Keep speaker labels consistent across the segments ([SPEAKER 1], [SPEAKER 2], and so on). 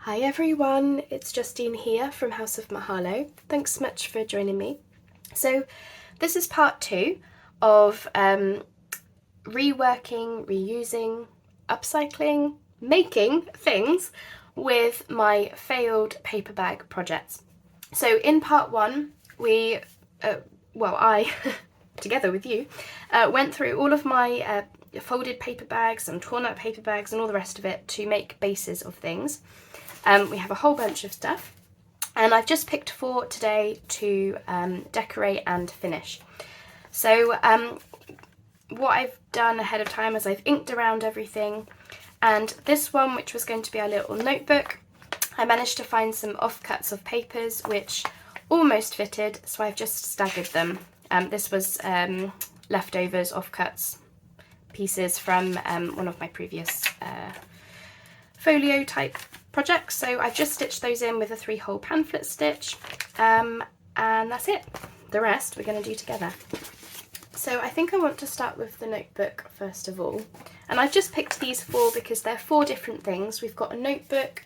[SPEAKER 1] Hi everyone, it's Justine here from House of Mahalo. Thanks so much for joining me. So this is part 2 of reworking, reusing, upcycling, making things with my failed paper bag projects. So in part 1 I, together with you, went through all of my folded paper bags and torn up paper bags and all the rest of it to make bases of things. We have a whole bunch of stuff, and I've just picked 4 today to decorate and finish. So what I've done ahead of time is I've inked around everything, and this one, which was going to be our little notebook, I managed to find some offcuts of papers which almost fitted, so I've just staggered them. This was leftovers, offcuts, pieces from one of my previous folio type projects, so I've just stitched those in with a 3-hole pamphlet stitch, and that's it. The rest we're going to do together. So I think I want to start with the notebook first of all, and I've just picked these 4 because they're 4 different things. We've got a notebook,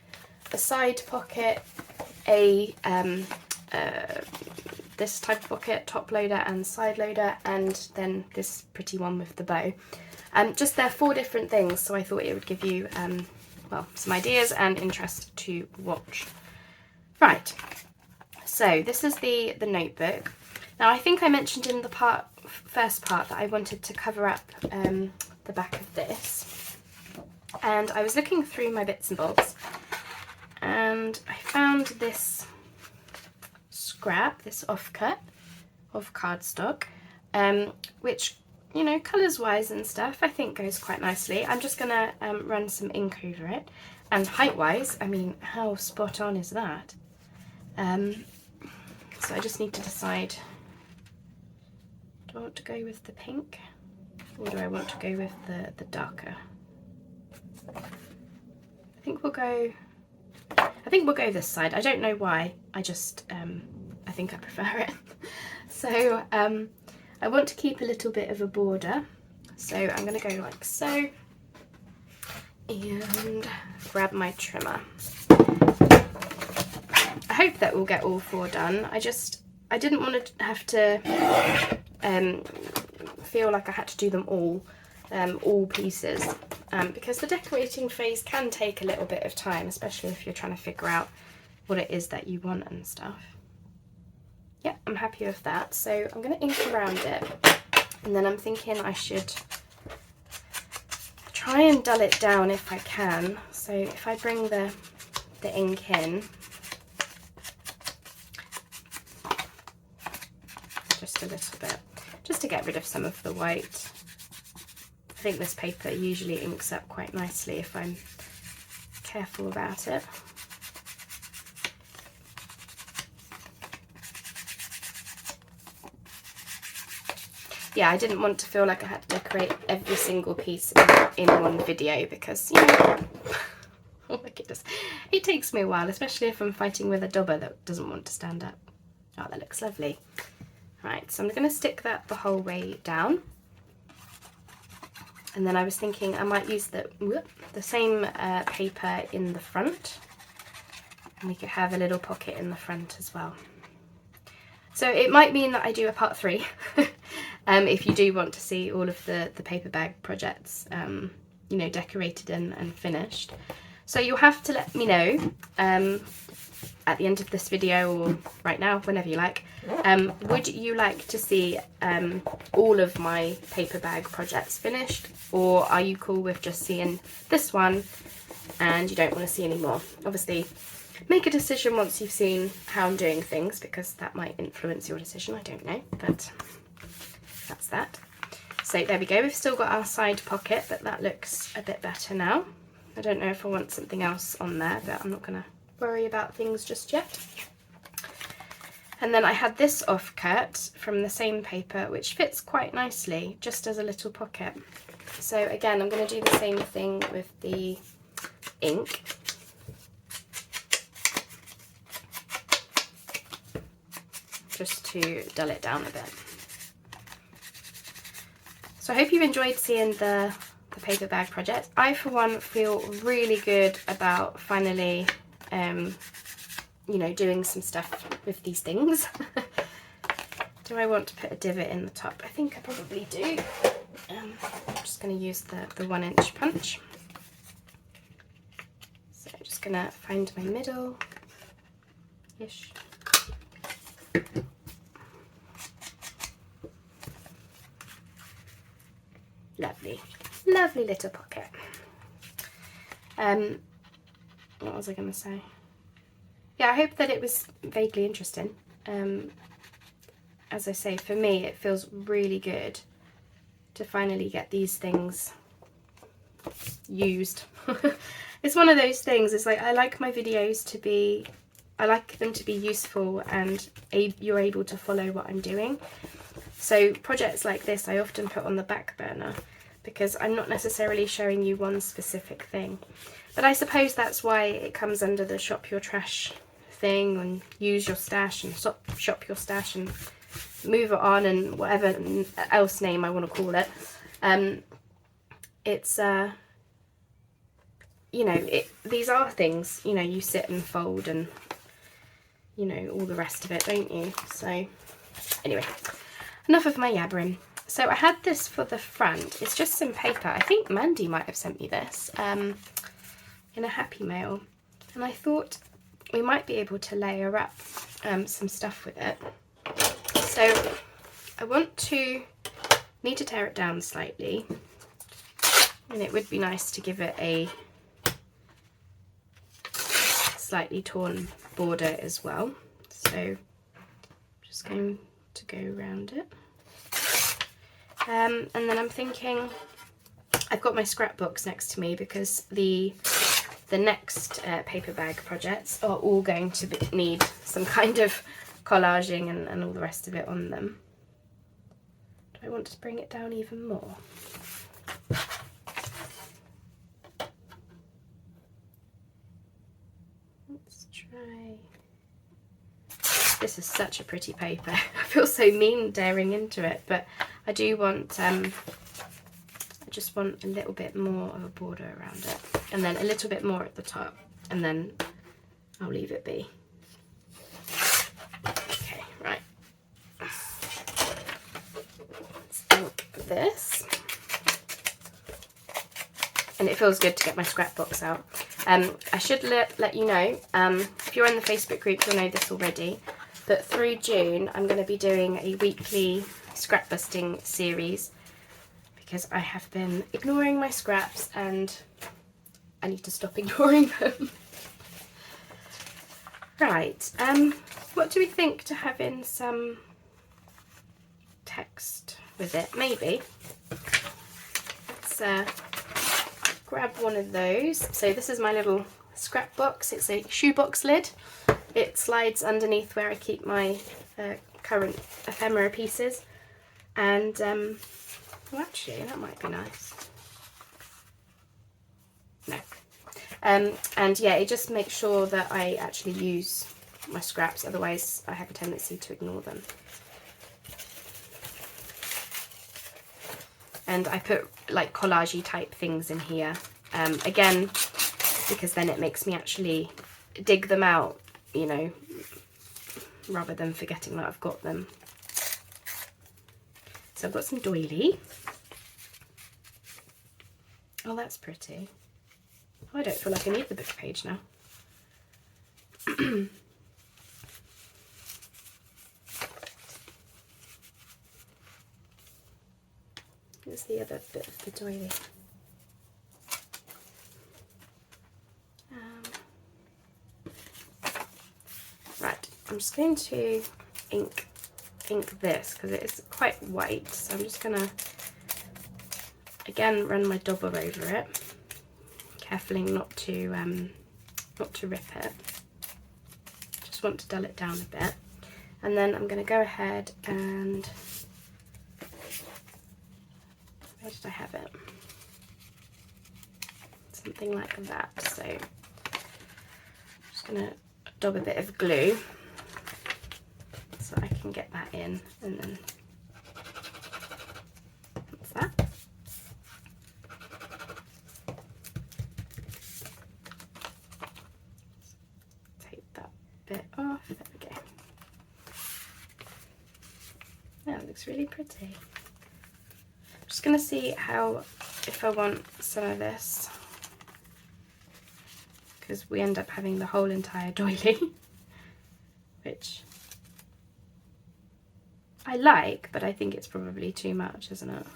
[SPEAKER 1] a side pocket, a this type of pocket, top loader and side loader, and then this pretty one with the bow. Just they're 4 different things, so I thought it would give you well, some ideas and interest to watch. Right, so this is the notebook. Now I think I mentioned in the first part that I wanted to cover up the back of this, and I was looking through my bits and bobs and I found this scrap, this offcut of cardstock, which, you know, colours wise and stuff, I think goes quite nicely. I'm just gonna run some ink over it, and height wise, I mean, how spot on is that? So I just need to decide, do I want to go with the pink or do I want to go with the darker? I think we'll go this side. I don't know why, I just I think I prefer it. So I want to keep a little bit of a border, so I'm going to go like so, and grab my trimmer. I hope that we'll get all 4 done. I didn't want to have to feel like I had to do them all pieces, because the decorating phase can take a little bit of time, especially if you're trying to figure out what it is that you want and stuff. Yeah, I'm happy with that. So I'm going to ink around it, and then I'm thinking I should try and dull it down if I can. So if I bring the ink in, just a little bit, just to get rid of some of the white. I think this paper usually inks up quite nicely if I'm careful about it. Yeah, I didn't want to feel like I had to decorate every single piece in one video, because, you know, oh my goodness, it takes me a while, especially if I'm fighting with a dauber that doesn't want to stand up. Oh, that looks lovely. Right, so I'm going to stick that the whole way down, and then I was thinking I might use the same paper in the front, and we could have a little pocket in the front as well. So it might mean that I do a part 3 if you do want to see all of the paper bag projects, you know, decorated and finished. So you'll have to let me know at the end of this video, or right now, whenever you like, would you like to see all of my paper bag projects finished, or are you cool with just seeing this one and you don't want to see any more? Obviously, make a decision once you've seen how I'm doing things, because that might influence your decision, I don't know, but that's that. So there we go, we've still got our side pocket, but that looks a bit better now. I don't know if I want something else on there, but I'm not going to worry about things just yet. And then I had this offcut from the same paper, which fits quite nicely, just as a little pocket. So again, I'm going to do the same thing with the ink. Just to dull it down a bit. So I hope you've enjoyed seeing the paper bag project. I, for one, feel really good about finally you know, doing some stuff with these things. Do I want to put a divot in the top? I think I probably do. I'm just going to use the 1-inch punch. So I'm just going to find my middle-ish. Lovely, lovely little pocket. What was I going to say? Yeah, I hope that it was vaguely interesting. As I say, for me, it feels really good to finally get these things used. It's one of those things, it's like I like my videos to be, I like them to be useful and you're able to follow what I'm doing. So projects like this I often put on the back burner because I'm not necessarily showing you one specific thing. But I suppose that's why it comes under the shop your trash thing and use your stash and shop your stash and move it on and whatever else name I want to call it. It's you know, these are things, you know, you sit and fold and, you know, all the rest of it, don't you? So anyway, enough of my yabbering. So I had this for the front. It's just some paper. I think Mandy might have sent me this in a Happy Mail, and I thought we might be able to layer up some stuff with it. So I need to tear it down slightly, and it would be nice to give it a slightly torn border as well. So I'm just going to go around it. And then I'm thinking, I've got my scrapbooks next to me because the next paper bag projects are all going to need some kind of collaging and all the rest of it on them. Do I want to bring it down even more? Let's try. This is such a pretty paper. I feel so mean daring into it, but I do want, I just want a little bit more of a border around it, and then a little bit more at the top, and then I'll leave it be. Okay, right. Let's ink this. And it feels good to get my scrapbooks out. I should let you know, if you're in the Facebook group, you'll know this already, but through June, I'm going to be doing a weekly scrap busting series because I have been ignoring my scraps and I need to stop ignoring them. Right, what do we think to have in some text with it? Maybe. Let's grab one of those. So this is my little scrap box. It's a shoebox lid. It slides underneath where I keep my current ephemera pieces. And, well, actually, that might be nice. No. And yeah, it just makes sure that I actually use my scraps, otherwise I have a tendency to ignore them. And I put like collage-y type things in here, again, because then it makes me actually dig them out, you know, rather than forgetting that I've got them. So I've got some doily. Oh, that's pretty. Oh, I don't feel like I need the book page now. Here's the other bit of the doily. Right, I'm just going to ink this because it is quite white, so I'm just going to again run my dauber over it, carefully not to rip it. Just want to dull it down a bit, and then I'm going to go ahead and, where did I have it? Something like that. So I'm just going to dab a bit of glue so I can get that in, and then that's that. bit off. There we go. That looks really pretty. I'm just going to see if I want some of this, because we end up having the whole entire doily, which I like, but I think it's probably too much, isn't it?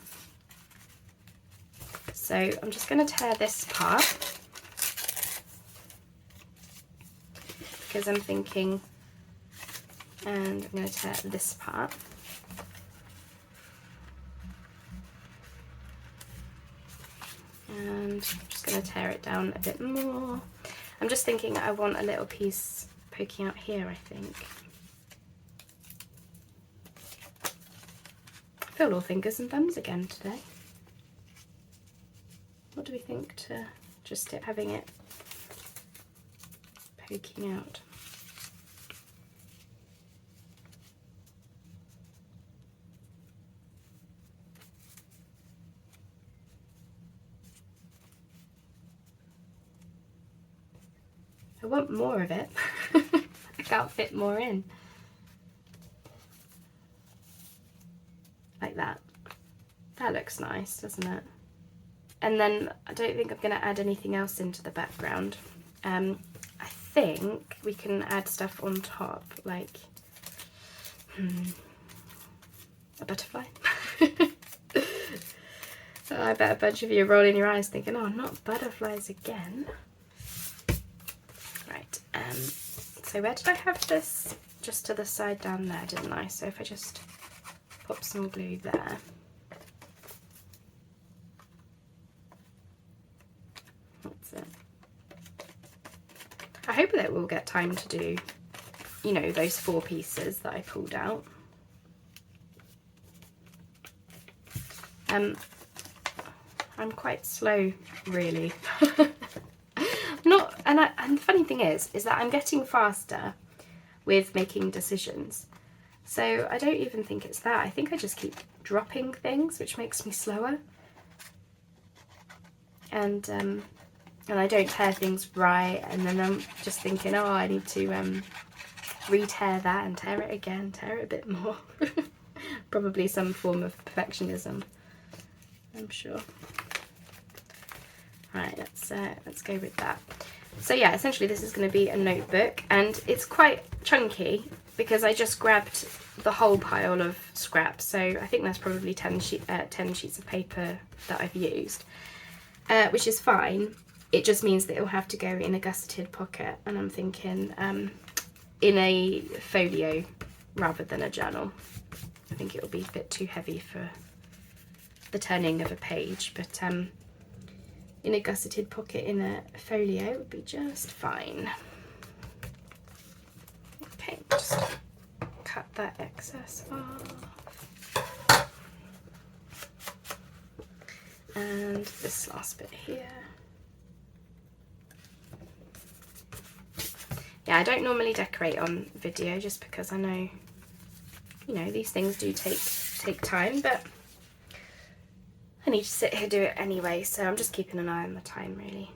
[SPEAKER 1] So I'm just going to tear this part, because I'm thinking, and I'm going to tear this part. And I'm just going to tear it down a bit more. I'm just thinking I want a little piece poking out here, I think. I feel all fingers and thumbs again today. What do we think to just having it poking out? I want more of it. I can't fit more in. Like that. That looks nice, doesn't it? And then I don't think I'm going to add anything else into the background. I think we can add stuff on top, like a butterfly. I bet a bunch of you are rolling your eyes thinking, oh, not butterflies again. Right, so where did I have this? Just to the side down there, didn't I? So if I just pop some glue there. That's it. I hope that we'll get time to do, you know, those 4 pieces that I pulled out. I'm quite slow, really. And the funny thing is that I'm getting faster with making decisions. So I don't even think it's that. I think I just keep dropping things, which makes me slower. And I don't tear things right, and then I'm just thinking, oh, I need to re-tear that and tear it again, tear it a bit more. Probably some form of perfectionism, I'm sure. Right, let's go with that. So yeah, essentially this is going to be a notebook, and it's quite chunky because I just grabbed the whole pile of scraps. So I think that's probably 10 sheets of paper that I've used, which is fine. It just means that it'll have to go in a gusseted pocket, and I'm thinking in a folio rather than a journal. I think it'll be a bit too heavy for the turning of a page, but in a gusseted pocket in a folio would be just fine. Okay, just cut that excess off. And this last bit here. Yeah, I don't normally decorate on video just because I know, you know, these things do take time, but I need to sit here do it anyway, so I'm just keeping an eye on the time, really.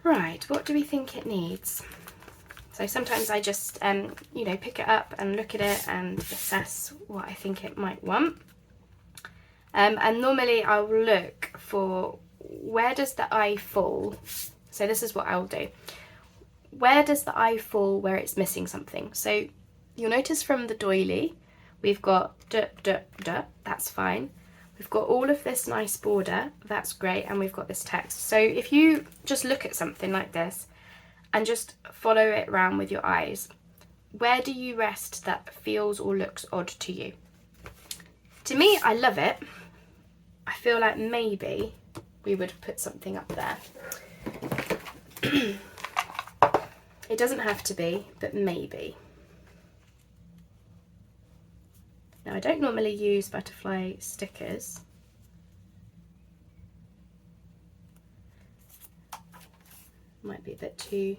[SPEAKER 1] Right, what do we think it needs? So sometimes I just, you know, pick it up and look at it and assess what I think it might want. And normally I'll look for where does the eye fall. So this is what I'll do. Where does the eye fall where it's missing something? So you'll notice from the doily, we've got that's fine. We've got all of this nice border, that's great, and we've got this text. So if you just look at something like this and just follow it around with your eyes, where do you rest that feels or looks odd to you? To me, I love it. I feel like maybe we would put something up there. It doesn't have to be, but maybe. Now, I don't normally use butterfly stickers. Might be a bit too...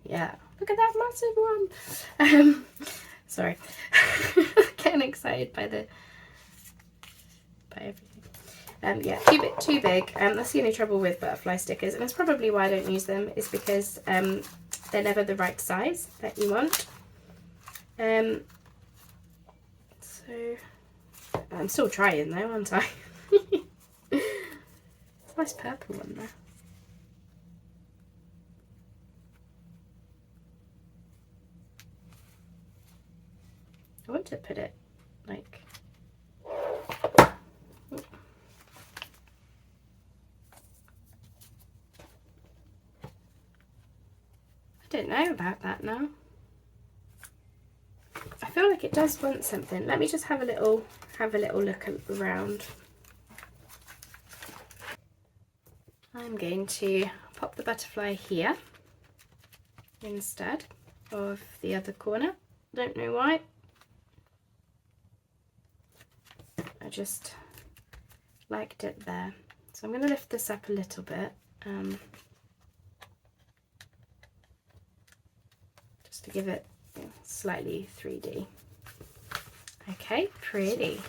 [SPEAKER 1] Yeah, look at that massive one. Sorry, getting excited by everything. Yeah, too bit too big. That's the only trouble with butterfly stickers, and it's probably why I don't use them, is because they're never the right size that you want. So I'm still trying though, aren't I? It's a nice purple one there. I want to put it like, I don't know about that now. I feel like it does want something. Let me just have a little look around. I'm going to pop the butterfly here instead of the other corner. Don't know why. I just liked it there. So I'm going to lift this up a little bit. Just to give it slightly 3D. Okay, pretty.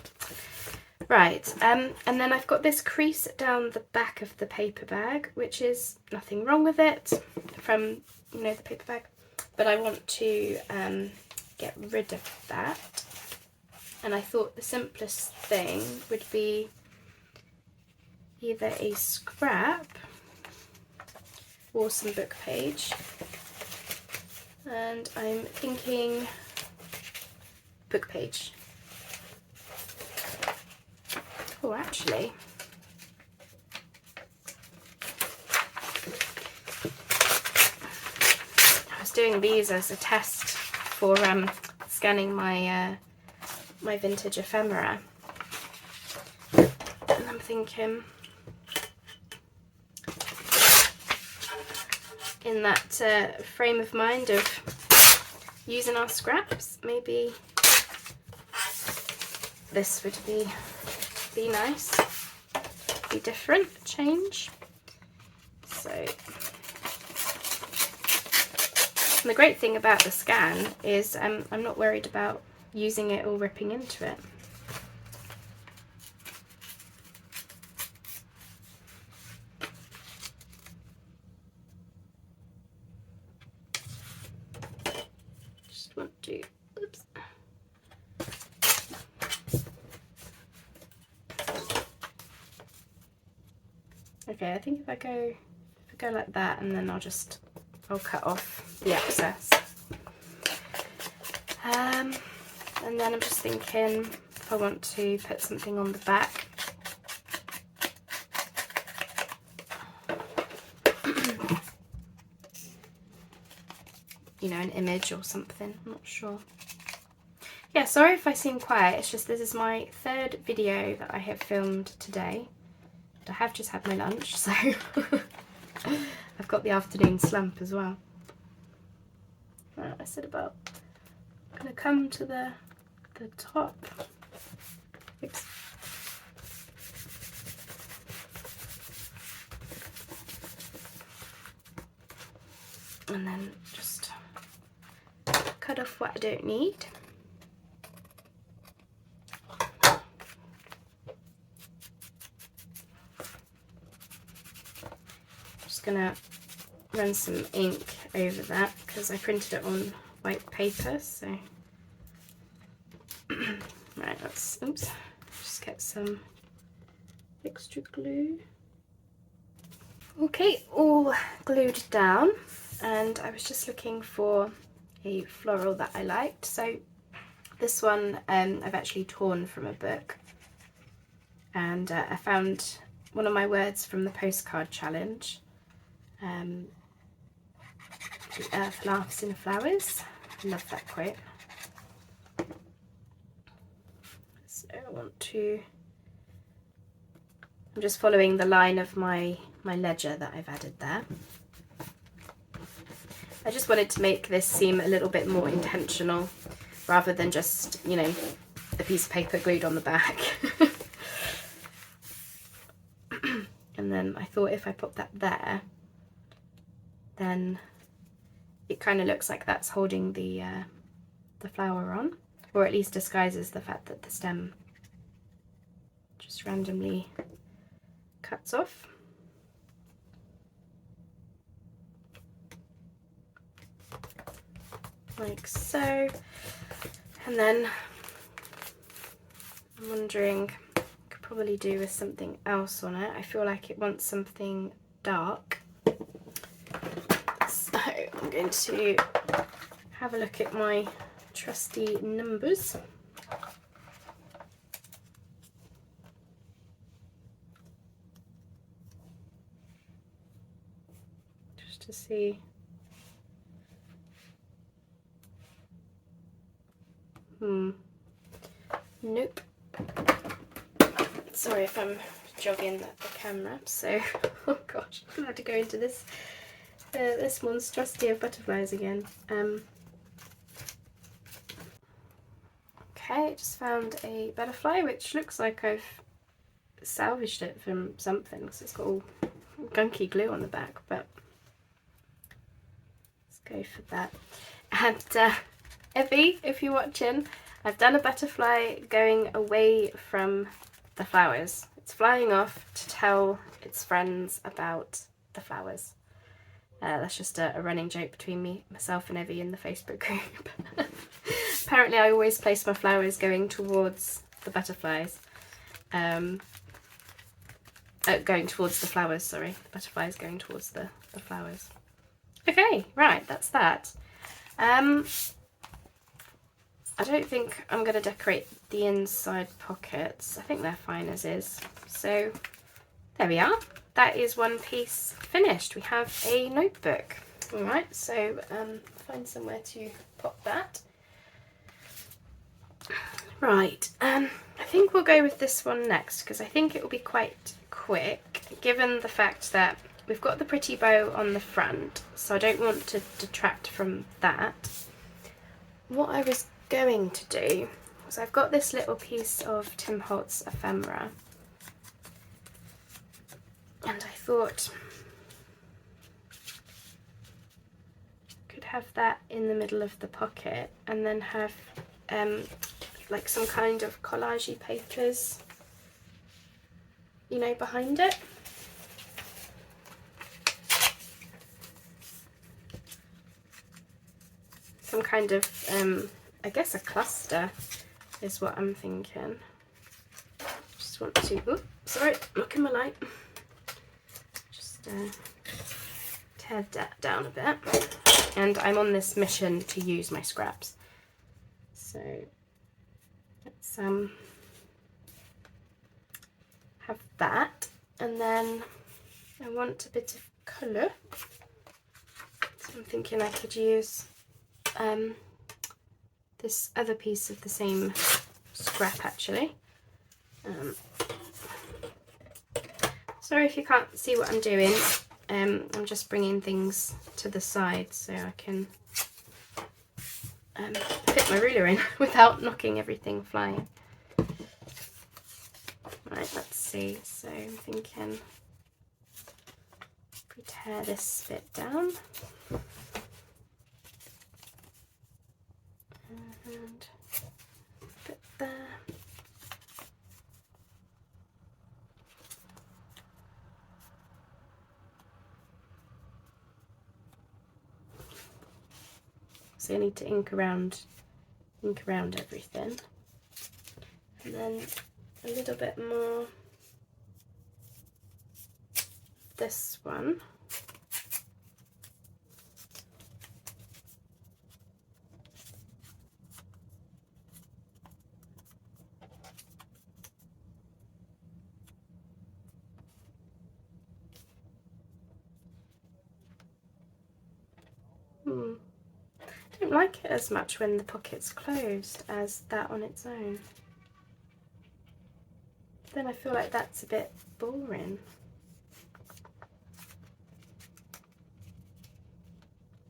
[SPEAKER 1] Right, and then I've got this crease down the back of the paper bag, which is nothing wrong with it from, you know, the paper bag, but I want to get rid of that. And I thought the simplest thing would be either a scrap or some book page. And I'm thinking book page. Oh, actually, I was doing these as a test for scanning my my vintage ephemera, and I'm thinking, in that frame of mind of using our scraps, maybe this would be nice, be different, change. So, and the great thing about the scan is I'm not worried about using it or ripping into it. Just want to, oops. Okay, I think if I go like that, and then I'll cut off the excess. And then I'm just thinking if I want to put something on the back. You know, an image or something, I'm not sure. Yeah, sorry if I seem quiet, it's just this is my third video that I have filmed today. I have just had my lunch, so I've got the afternoon slump as well. I said about, I'm going to come to the top. Oops. And then just cut off what I don't need. Just gonna run some ink over that because I printed it on white paper, so right, let's just get some extra glue. Okay, all glued down, and I was just looking for a floral that I liked. So this one I've actually torn from a book, and I found one of my words from the postcard challenge. The earth laughs in flowers. I love that quote. So I want to, I'm just following the line of my ledger that I've added there. I just wanted to make this seem a little bit more intentional rather than just, you know, a piece of paper glued on the back. And then I thought if I put that there, then it kind of looks like that's holding the flower on, or at least disguises the fact that the stem just randomly cuts off. Like so. And then I'm wondering, I could probably do with something else on it. I feel like it wants something dark. So I'm going to have a look at my trusty numbers. Just to see. Nope. Sorry if I'm jogging the camera, so oh gosh, I'm gonna have to go into this this monstrosity of butterflies again. Okay, just found a butterfly which looks like I've salvaged it from something because it's got all gunky glue on the back, but let's go for that. And Evie, if you're watching, I've done a butterfly going away from the flowers. It's flying off to tell its friends about the flowers. That's just a running joke between myself and Evie in the Facebook group. Apparently I always place my flowers going towards the butterflies. Going towards the flowers, sorry. The butterflies going towards the flowers. Okay, right, that's that. I don't think I'm going to decorate the inside pockets. I think they're fine as is. So there we are. That is one piece finished. We have a notebook. All right, so find somewhere to pop that. Right, I think we'll go with this one next because I think it will be quite quick given the fact that we've got the pretty bow on the front, so I don't want to detract from that. What I was going to do was I've got this little piece of Tim Holtz Ephemera, and I thought I could have that in the middle of the pocket and then have like some kind of collagey papers, you know, behind it. Some kind of I guess a cluster is what I'm thinking. Just want to, oops, sorry, blocking my light. Just tear that down a bit. And I'm on this mission to use my scraps. So let's have that. And then I want a bit of colour. So I'm thinking I could use this other piece of the same scrap actually. Sorry if you can't see what I'm doing. I'm just bringing things to the side so I can fit my ruler in without knocking everything flying. Right, let's see. So I'm thinking if we tear this bit down. And a bit there. So I need to ink around everything. And then a little bit more this one. I don't like it as much when the pocket's closed as that on its own. Then I feel like that's a bit boring.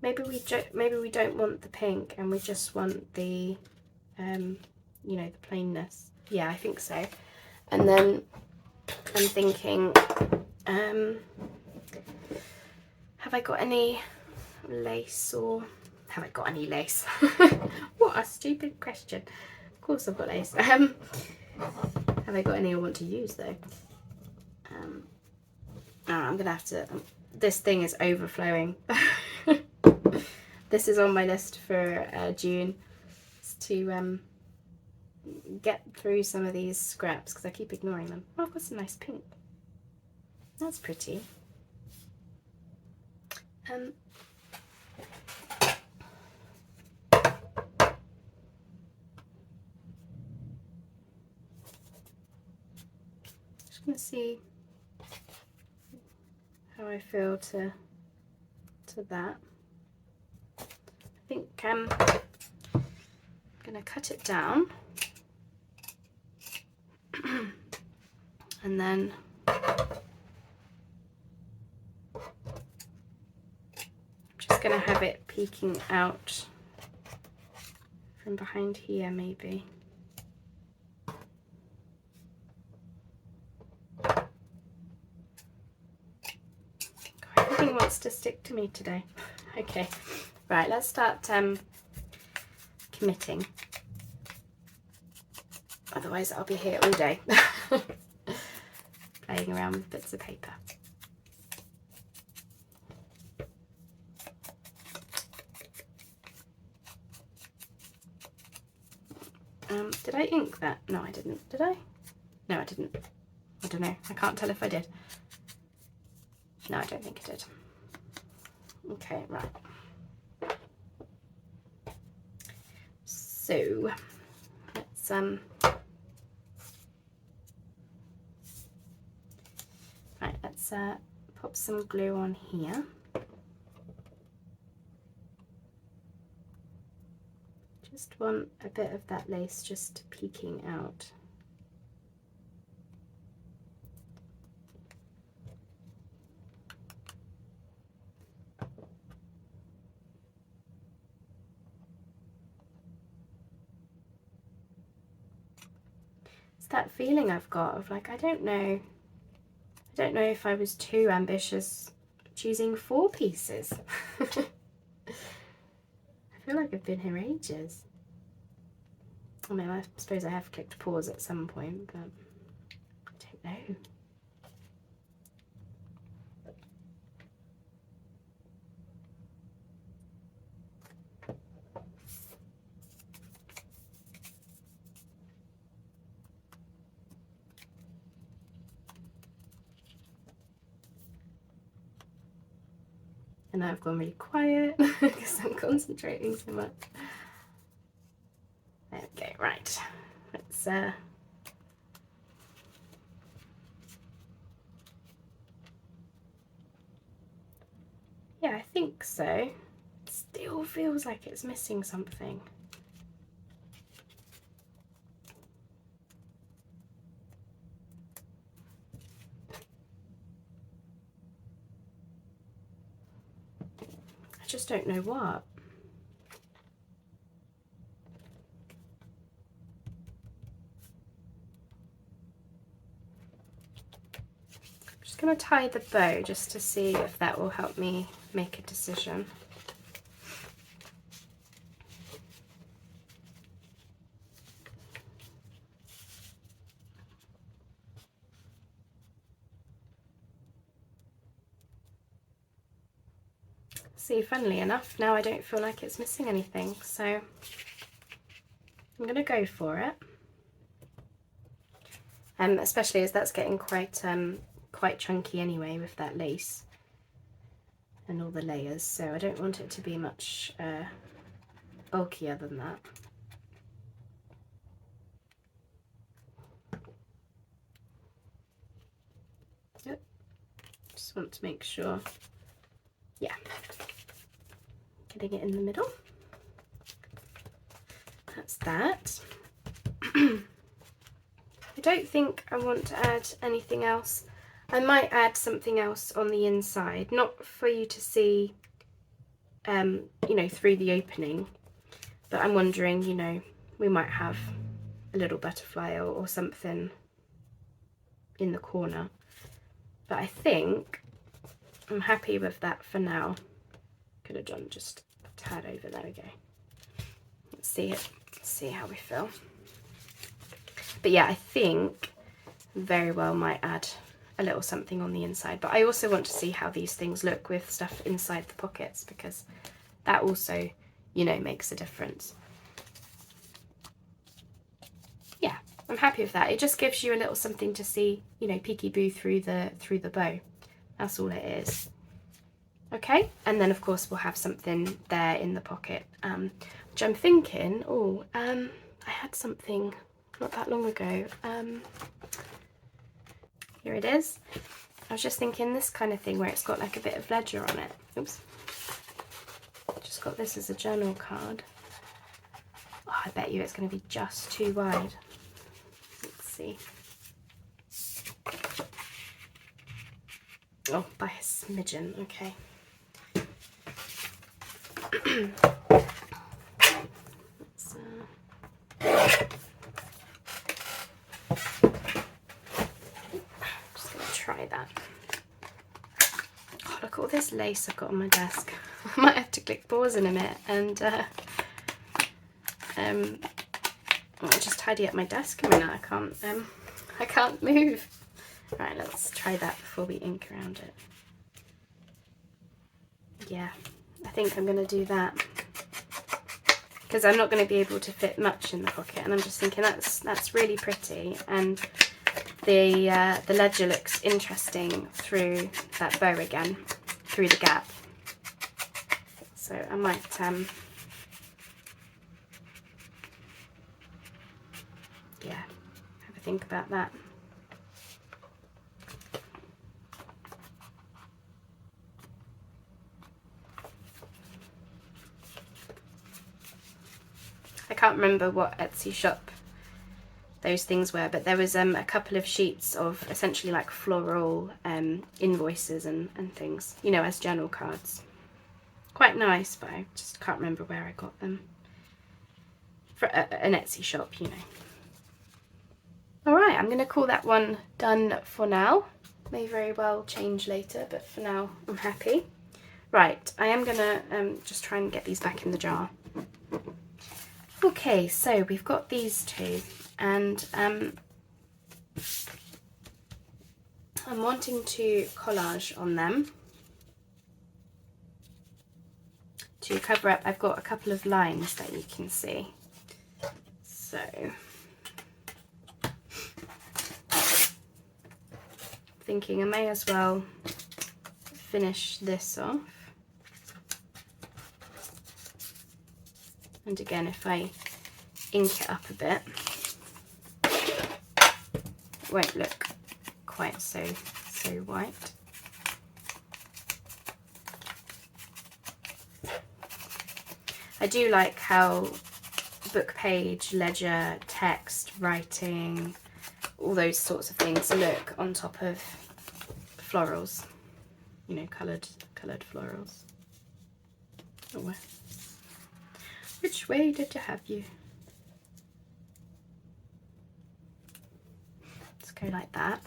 [SPEAKER 1] Maybe we don't want the pink and we just want the you know, the plainness. Yeah, I think so. And then I'm thinking, have I got any lace or have I got any lace? What a stupid question. Of course I've got lace. Have I got any I want to use though? down. I'm gonna have to, this thing is overflowing. This is on my list for June, to get through some of these scraps because I keep ignoring them. Oh, I've got some nice pink. That's pretty. Just gonna see how I feel to that. I think I'm gonna cut it down and then just gonna have it peeking out from behind here maybe. Everything wants to stick to me today. Okay, right, let's start committing. Otherwise I'll be here all day playing around with bits of paper. Did I ink that? No, I didn't. Did I? No, I didn't. I don't know. I can't tell if I did. No, I don't think I did. Okay, right. So let's right, let's pop some glue on here. Just want a bit of that lace just peeking out. That feeling I've got of like, I don't know if I was too ambitious choosing 4 pieces. I feel like I've been here ages. I mean, I suppose I have clicked pause at some point, but I don't know. And now I've gone really quiet because I'm concentrating so much. There we go, right. Let's yeah, I think so. It still feels like it's missing something. I just don't know what. I'm just going to tie the bow just to see if that will help me make a decision. See, funnily enough, now I don't feel like it's missing anything, so I'm going to go for it. Especially as that's getting quite chunky anyway with that lace and all the layers, so I don't want it to be much bulkier than that. Yep. Just want to make sure, yeah, getting it in the middle. That's that. I don't think I want to add anything else. I might add something else on the inside, not for you to see, you know, through the opening, but I'm wondering, you know, we might have a little butterfly or something in the corner. But I think I'm happy with that for now. Could have done just a tad over. There we go. Let's see it. Let's see how we feel. But yeah, I think very well might add a little something on the inside. But I also want to see how these things look with stuff inside the pockets, because that also, you know, makes a difference. Yeah, I'm happy with that. It just gives you a little something to see, you know, peekaboo through the bow. That's all it is. Okay, and then of course we'll have something there in the pocket, which I'm thinking, I had something not that long ago. Here it is. I was just thinking this kind of thing where it's got like a bit of ledger on it. Oops. Just got this as a journal card. Oh, I bet you it's going to be just too wide. Let's see. Oh, by a smidgen, okay. Let's, just going to try that. Oh, look at all this lace I've got on my desk. I might have to click pause in a minute and I'll just tidy up my desk a minute. I can't move. Right, let's try that before we ink around it. Yeah, I think I'm going to do that, because I'm not going to be able to fit much in the pocket, and I'm just thinking that's really pretty, and the ledger looks interesting through that bow again, through the gap. So I might yeah, have a think about that. I can't remember what Etsy shop those things were, but there was a couple of sheets of essentially like floral invoices and things, you know, as journal cards. Quite nice, but I just can't remember where I got them. For an Etsy shop, you know. Alright, I'm going to call that one done for now. May very well change later, but for now I'm happy. Right, I am going to just try and get these back in the jar. Okay, so we've got these two, and I'm wanting to collage on them to cover up. I've got a couple of lines that you can see. So thinking I may as well finish this off. And again, if I ink it up a bit, it won't look quite so white. I do like how book page, ledger, text, writing, all those sorts of things look on top of florals, you know, coloured florals. Oh, which way did you have you? Let's go like that.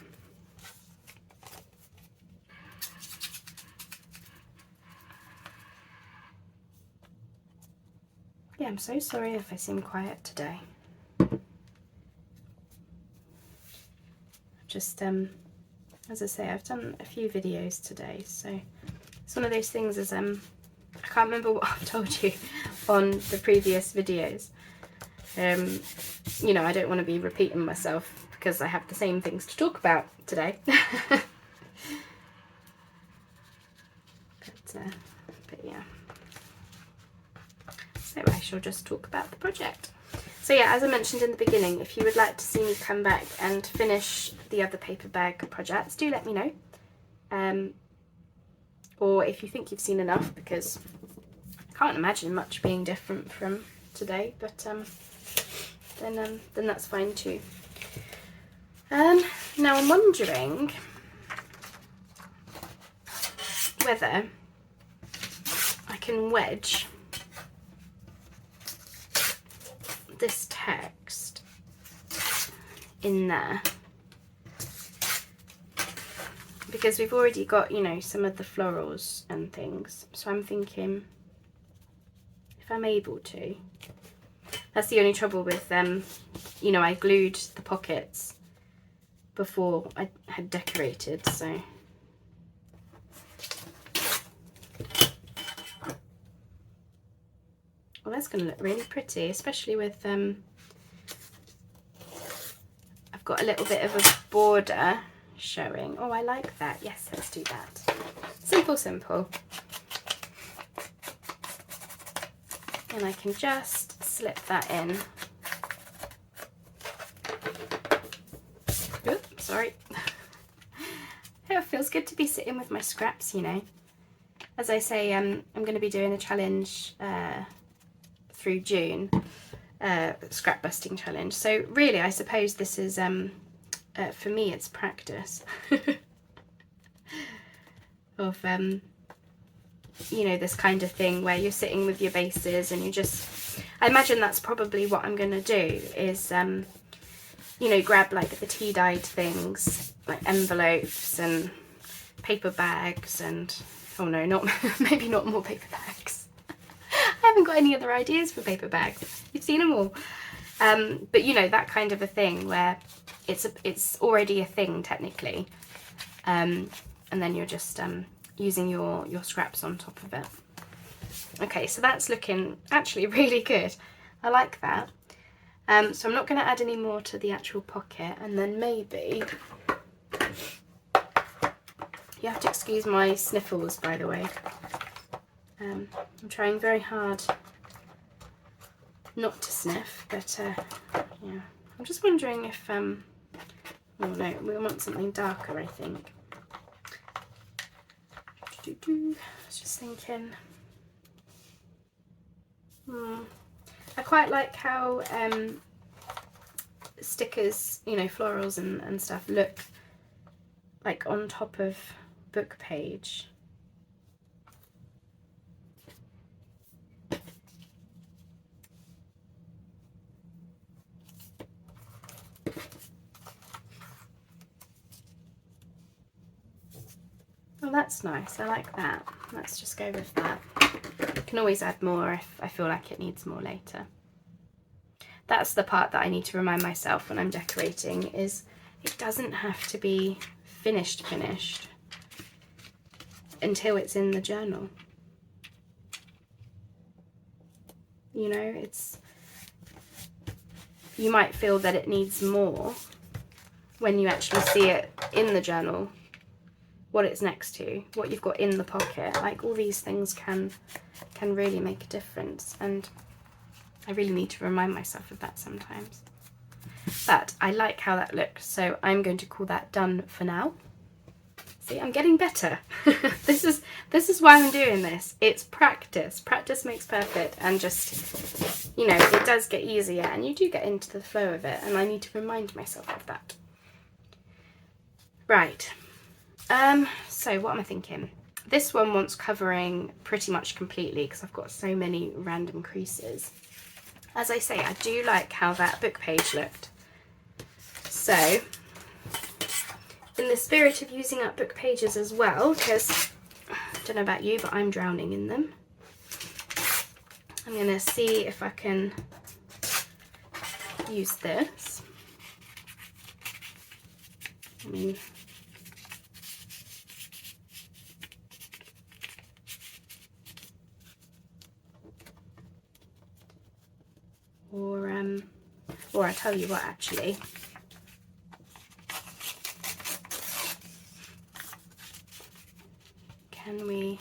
[SPEAKER 1] Yeah, I'm so sorry if I seem quiet today. Just, as I say, I've done a few videos today, so it's one of those things as I can't remember what I've told you on the previous videos. You know, I don't want to be repeating myself because I have the same things to talk about today. but yeah. So I shall just talk about the project. So yeah, as I mentioned in the beginning, if you would like to see me come back and finish the other paper bag projects, do let me know. Or if you think you've seen enough, because I can't imagine much being different from today, but then that's fine too. Now I'm wondering whether I can wedge this text in there, because we've already got, you know, some of the florals and things, so I'm thinking if I'm able to. That's the only trouble with them, you know, I glued the pockets before I had decorated, so. Well, that's going to look really pretty, especially with, I've got a little bit of a border showing. Oh, I like that. Yes, let's do that. Simple, simple. And I can just slip that in. Oops, sorry. It feels good to be sitting with my scraps, you know. As I say, I'm going to be doing a challenge through June, scrap busting challenge. So really, I suppose this is, for me, it's practice of, you know, this kind of thing where you're sitting with your bases and you just, I imagine that's probably what I'm going to do is, you know, grab like the tea dyed things, like envelopes and paper bags and, oh no, not maybe not more paper bags. I haven't got any other ideas for paper bags. You've seen them all. But you know, that kind of a thing where it's already a thing technically. And then you're just using your scraps on top of it. Okay, so that's looking actually really good. I like that. So I'm not going to add any more to the actual pocket, and then maybe, you have to excuse my sniffles, by the way. I'm trying very hard not to sniff, but yeah. I'm just wondering if, oh no, we want something darker, I think. I was just thinking, I quite like how stickers, you know, florals and stuff look like on top of book page. Oh, that's nice. I like that. Let's just go with that. I can always add more if I feel like it needs more later. That's the part that I need to remind myself when I'm decorating, is it doesn't have to be finished until it's in the journal. You know, it's, you might feel that it needs more when you actually see it in the journal, what it's next to, what you've got in the pocket. Like, all these things can really make a difference, and I really need to remind myself of that sometimes. But I like how that looks, so I'm going to call that done for now. See, I'm getting better. This is why I'm doing this. It's practice. Practice makes perfect, and just, you know, it does get easier and you do get into the flow of it, and I need to remind myself of that. Right. So what am I thinking? This one wants covering pretty much completely because I've got so many random creases. As I say, I do like how that book page looked. So, in the spirit of using up book pages as well, because I don't know about you, but I'm drowning in them, I'm going to see if I can use this. I mean, or I tell you what, actually, can we,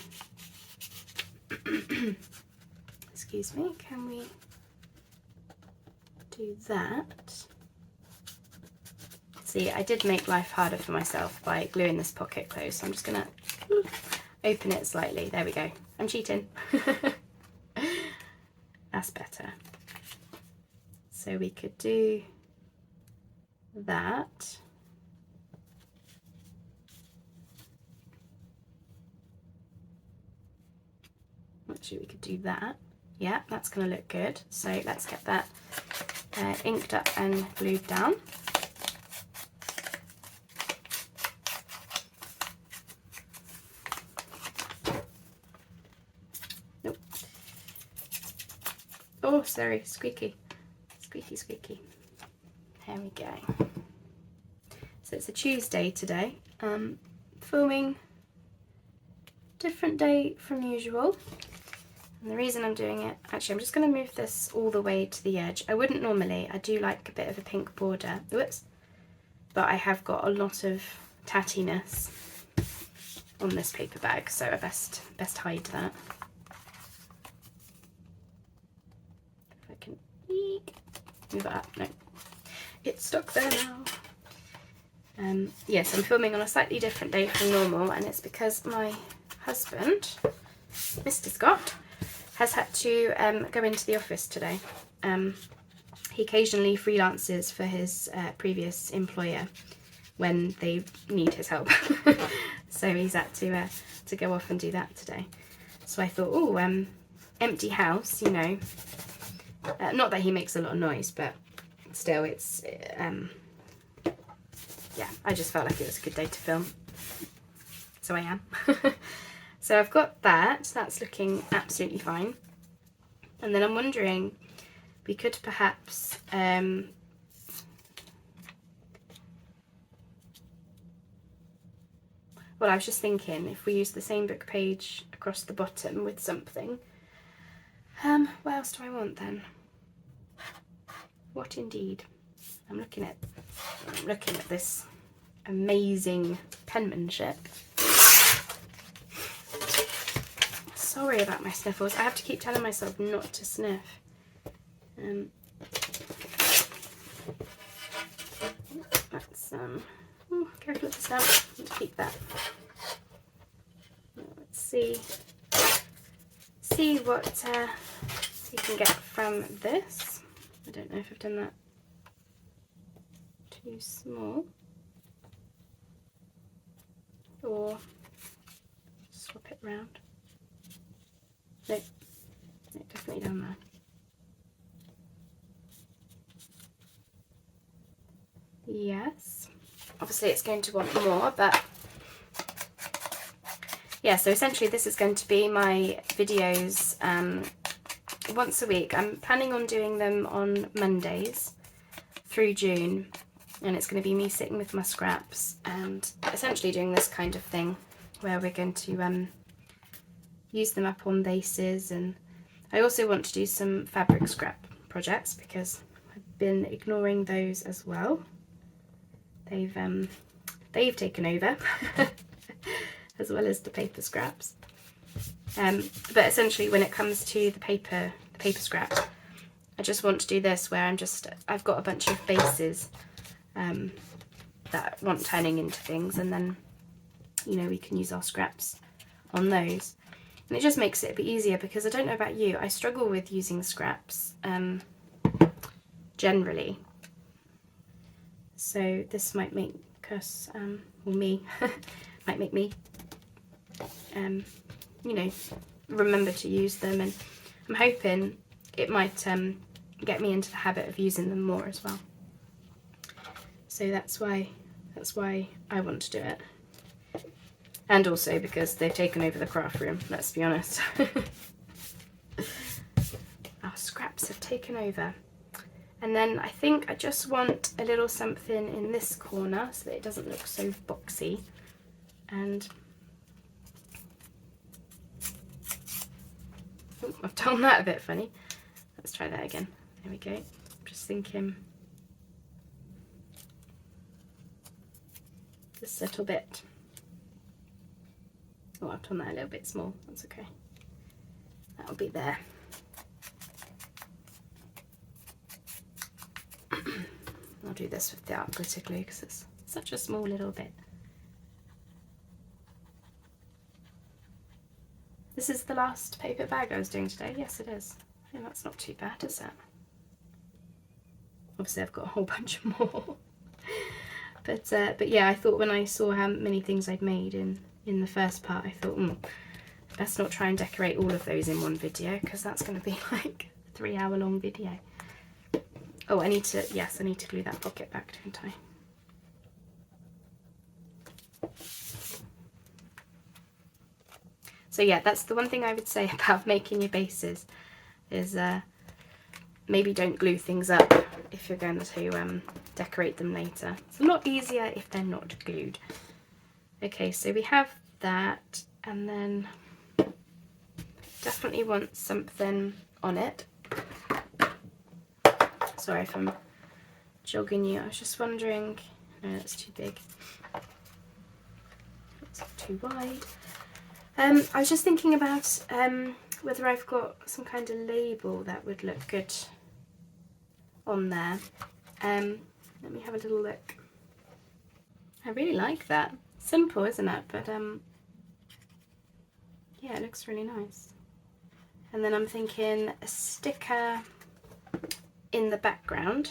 [SPEAKER 1] excuse me, can we do that? See, I did make life harder for myself by gluing this pocket closed, so I'm just gonna open it slightly. There we go. I'm cheating. That's better. So we could do that. Actually, we could do that. Yeah, that's going to look good. So let's get that inked up and glued down. Nope. Oh, sorry, squeaky. Squeaky, squeaky. There we go. So it's a Tuesday today. Filming different day from usual. And the reason I'm doing it, actually I'm just going to move this all the way to the edge. I wouldn't normally, I do like a bit of a pink border. Whoops. But I have got a lot of tattiness on this paper bag, so I best hide that. If I can move it up, no. It's stuck there now. Yes, I'm filming on a slightly different day from normal, and it's because my husband, Mr. Scott, has had to go into the office today. He occasionally freelances for his previous employer when they need his help. So he's had to go off and do that today. So I thought, oh, empty house, you know. Not that he makes a lot of noise, but still, it's yeah, I just felt like it was a good day to film. So I am. So I've got that. That's looking absolutely fine. And then I'm wondering, we could perhaps well, I was just thinking if we use the same book page across the bottom with something. What else do I want then? What indeed? I'm looking at this amazing penmanship. Sorry about my sniffles. I have to keep telling myself not to sniff. That's careful with the stamp. Let's keep that. Let's see what you can get from this. I don't know if I've done that too small, or swap it round. Nope, definitely down there. Yes, obviously it's going to want more, but yeah, so essentially this is going to be my videos once a week. I'm planning on doing them on Mondays through June, and it's going to be me sitting with my scraps and essentially doing this kind of thing where we're going to use them up on vases. And I also want to do some fabric scrap projects because I've been ignoring those as well. They've taken over as well as the paper scraps. But essentially when it comes to the paper scrap, I just want to do this where I've got a bunch of bases that want turning into things, and then, you know, we can use our scraps on those. And it just makes it a bit easier because I don't know about you, I struggle with using scraps generally. So this might make us, or me, might make me, you know, remember to use them, and I'm hoping it might get me into the habit of using them more as well. So that's why I want to do it. And also because they've taken over the craft room, let's be honest. Our scraps have taken over. And then I think I just want a little something in this corner so that it doesn't look so boxy. And oh, I've done that a bit funny. Let's try that again. There we go. I'm just thinking this little bit. Oh, I've done that a little bit small. That's okay. That'll be there. I'll do this with the art glitter glue because it's such a small little bit. This is the last paper bag I was doing today. Yes, it is. Yeah, that's not too bad, is it? Obviously, I've got a whole bunch more. But yeah, I thought when I saw how many things I'd made in the first part, I thought, best not try and decorate all of those in one video because that's going to be like a 3-hour long video. Oh, I need to glue that pocket back, don't I? So yeah, that's the one thing I would say about making your bases is maybe don't glue things up if you're going to decorate them later. It's a lot easier if they're not glued. Okay, so we have that, and then definitely want something on it. Sorry if I'm jogging you. I was just wondering, no, that's too big. That's too wide. I was just thinking about whether I've got some kind of label that would look good on there. Let me have a little look. I really like that. Simple, isn't it? But yeah, it looks really nice. And then I'm thinking a sticker in the background.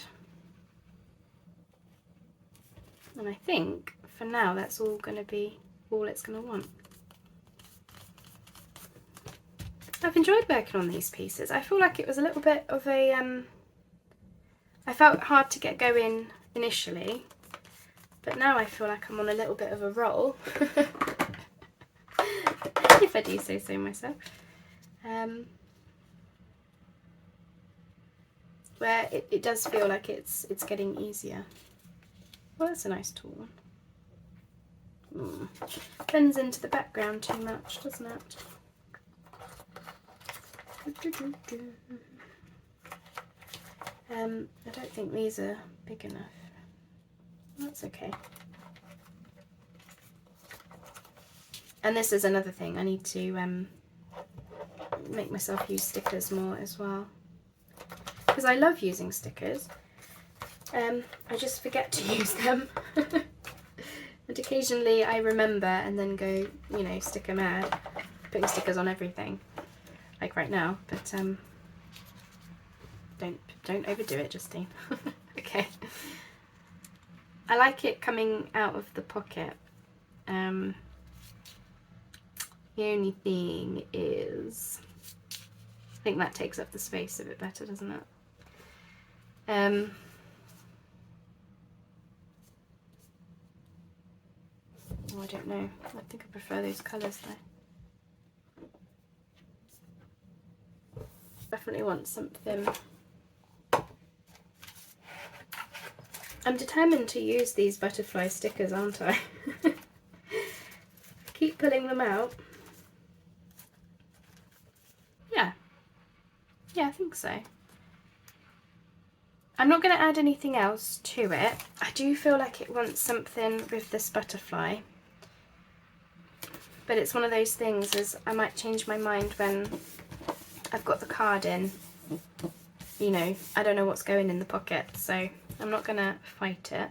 [SPEAKER 1] And I think for now that's all going to be all it's going to want. I've enjoyed working on these pieces. I feel like it was a little bit of a I felt hard to get going initially, but now I feel like I'm on a little bit of a roll. If I do say so myself. Where it does feel like it's getting easier. Well, that's a nice tall one. Blends into the background too much, doesn't it? I don't think these are big enough. That's okay. And this is another thing, I need to make myself use stickers more as well. Because I love using stickers. I just forget to use them. And occasionally I remember and then go, you know, sticker mad, putting stickers on everything. Like right now, but don't overdo it, Justine. Okay. I like it coming out of the pocket. The only thing is, I think that takes up the space a bit better, doesn't it? Oh, I don't know. I think I prefer those colours though. Definitely want something. I'm determined to use these butterfly stickers, aren't I? Keep pulling them out. Yeah. Yeah, I think so. I'm not going to add anything else to it. I do feel like it wants something with this butterfly. But it's one of those things, as I might change my mind when I've got the card in. You know, I don't know what's going in the pocket, so I'm not going to fight it.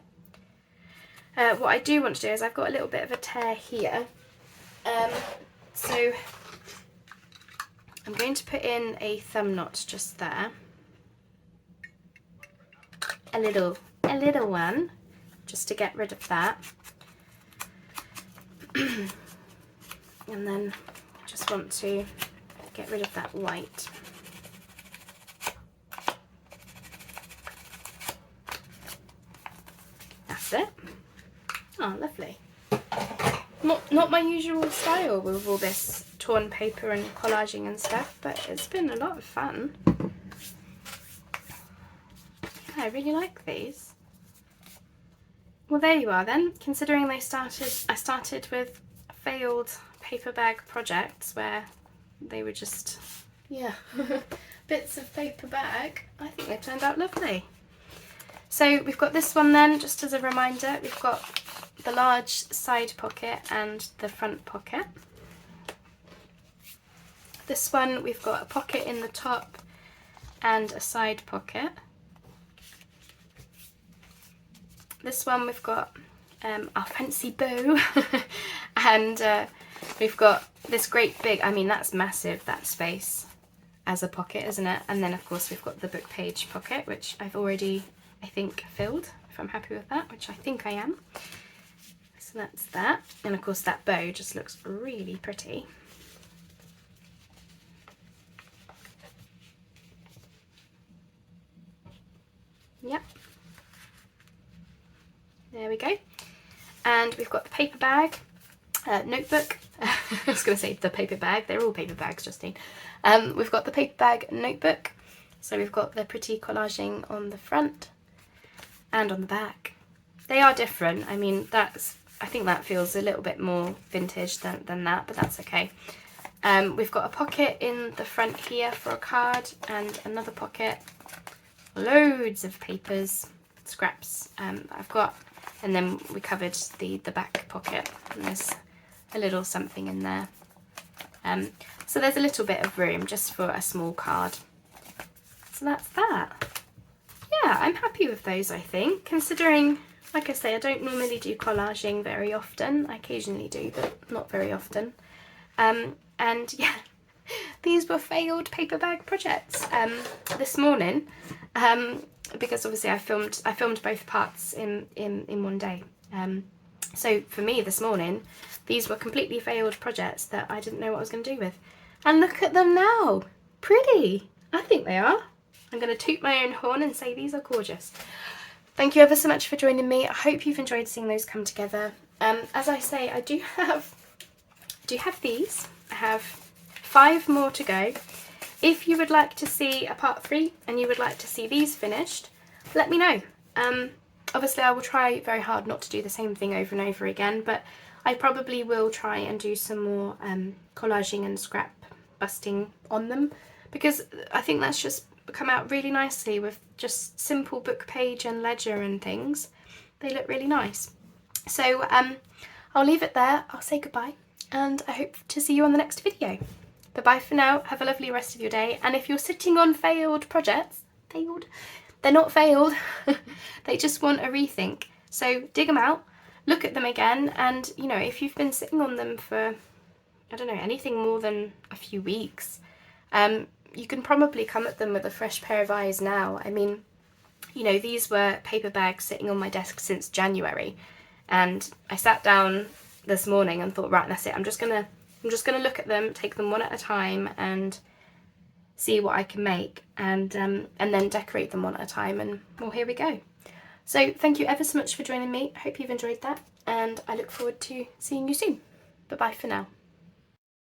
[SPEAKER 1] What I do want to do is I've got a little bit of a tear here. So I'm going to put in a thumb knot just there. A little one, just to get rid of that. And then just want to get rid of that white. That's it. Oh, lovely. Not my usual style with all this torn paper and collaging and stuff, but it's been a lot of fun. Yeah, I really like these. Well, there you are then. Considering I started with failed paper bag projects where they were just, yeah, bits of paper bag. I think they turned out lovely. So we've got this one then, just as a reminder, we've got the large side pocket and the front pocket. This one we've got a pocket in the top and a side pocket. This one we've got our fancy bow and we've got this great big, I mean that's massive, that space as a pocket, isn't it? And then of course we've got the book page pocket, which I've already, I think, filled, if I'm happy with that, which I think I am. So that's that. And of course that bow just looks really pretty. Yep. There we go. And we've got the paper bag, notebook. I was going to say the paper bag. They're all paper bags, Justine. We've got the paper bag notebook. So we've got the pretty collaging on the front. and on the back. They are different. I mean, I think that feels a little bit more vintage than that, but that's okay. We've got a pocket in the front here for a card, and another pocket, loads of papers, scraps I've got, and then we covered the back pocket, and there's a little something in there. So there's a little bit of room just for a small card. So that's that. Yeah, I'm happy with those, I think, considering, like I say, I don't normally do collaging very often. I occasionally do, but not very often. And yeah, these were failed paper bag projects this morning, because obviously I filmed both parts in one day. So for me this morning, these were completely failed projects that I didn't know what I was going to do with. And look at them now, pretty. I think they are. I'm going to toot my own horn and say these are gorgeous. Thank you ever so much for joining me. I hope you've enjoyed seeing those come together. As I say, I do have these. I have 5 more to go. If you would like to see a part 3 and you would like to see these finished, let me know. Obviously I will try very hard not to do the same thing over and over again, but I probably will try and do some more collaging and scrap busting on them, because I think that's just come out really nicely with just simple book page and ledger and things. They look really nice. So I'll leave it there. I'll say goodbye, and I hope to see you on the next video. But bye for now. Have a lovely rest of your day. And if you're sitting on failed projects, they're not failed. They just want a rethink. So dig them out, look at them again, and you know, if you've been sitting on them for, I don't know, anything more than a few weeks, you can probably come at them with a fresh pair of eyes now. I mean, you know, these were paper bags sitting on my desk since January, and I sat down this morning and thought, right, that's it. I'm just gonna look at them, take them one at a time, and see what I can make, and then decorate them one at a time, and well, here we go. So thank you ever so much for joining me. I hope you've enjoyed that, and I look forward to seeing you soon. Bye bye for now.